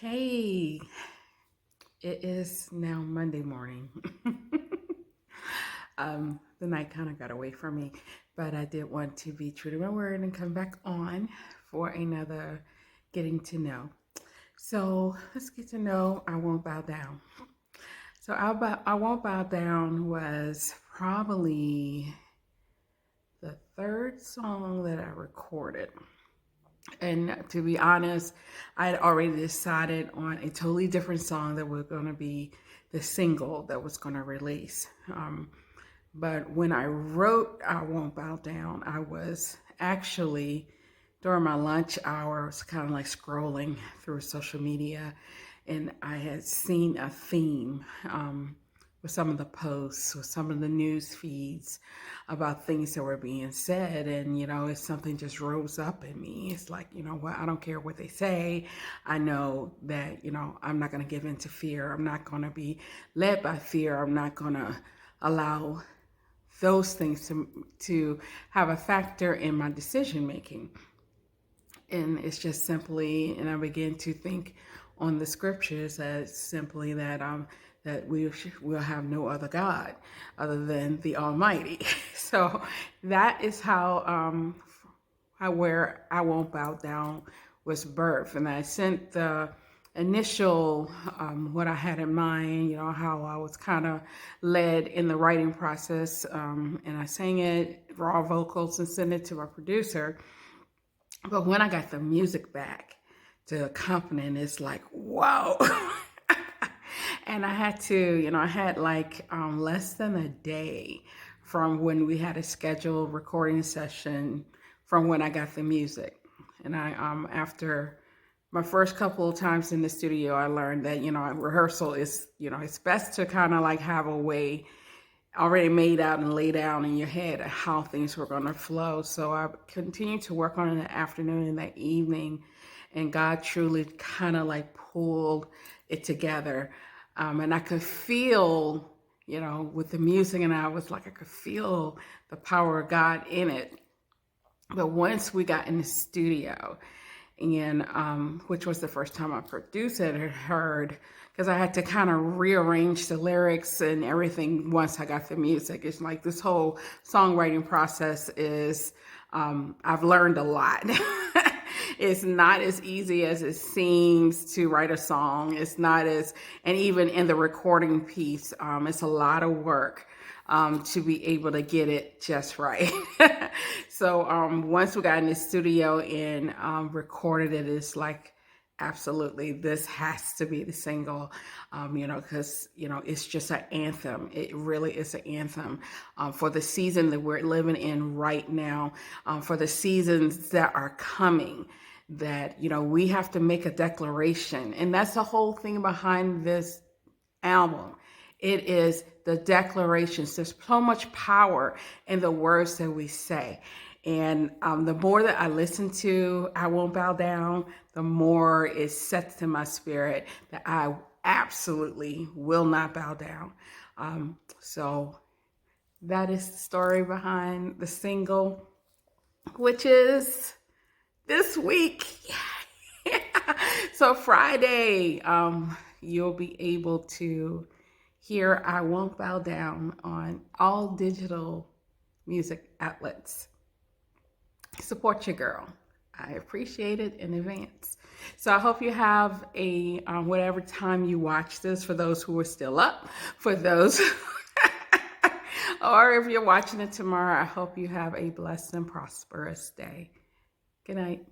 Hey, it is now Monday morning. The night kind of got away from me, but I did want to be true to my word and come back on for another getting to know. So let's get to know I Won't Bow Down. So I Won't Bow Down was probably the third song that I recorded. And to be honest, I had already decided on a totally different song that was going to be the single that was going to release. But when I wrote I Won't Bow Down, I was actually during my lunch hour, I was kind of like scrolling through social media, and I had seen a theme with some of the posts, with some of the news feeds about things that were being said. And, if something just rose up in me, it's like, you know what, I don't care what they say. I know that, I'm not going to give in to fear. I'm not going to be led by fear. I'm not going to allow those things to have a factor in my decision making. And it's just simply, and I begin to think on the scriptures as simply that will have no other God other than the Almighty. So that is where I Won't Bow Down was birthed. And I sent the initial what I had in mind, how I was kind of led in the writing process, and I sang it raw vocals and sent it to my producer. But when I got the music back to accompany it, it's like, whoa. And I had to, I had like less than a day from when we had a scheduled recording session from when I got the music. And after my first couple of times in the studio, I learned that, rehearsal is, it's best to kind of like have a way already made out and laid out in your head how things were going to flow. So I continued to work on it in the afternoon and that evening, and God truly kind of like pulled it together. And I could feel, with the music, and I could feel the power of God in it. But once we got in the studio, and which was the first time I produced it or heard, because I had to kind of rearrange the lyrics and everything once I got the music. It's like this whole songwriting process is, I've learned a lot. It's not as easy as it seems to write a song. It's not and even in the recording piece, it's a lot of work to be able to get it just right. So once we got in the studio and recorded it, it's like, absolutely, this has to be the single, because, it's just an anthem. It really is an anthem for the season that we're living in right now, for the seasons that are coming, that, we have to make a declaration. And that's the whole thing behind this album. It is the declarations. There's so much power in the words that we say. And the more that I listen to I Won't Bow Down, the more it sets in my spirit that I absolutely will not bow down. So that is the story behind the single, which is this week. So Friday, you'll be able to hear I Won't Bow Down on all digital music outlets. Support your girl. I appreciate it in advance. So I hope you have a whatever time you watch this, for those who are still up, for those or if you're watching it tomorrow, I hope you have a blessed and prosperous day. Good night.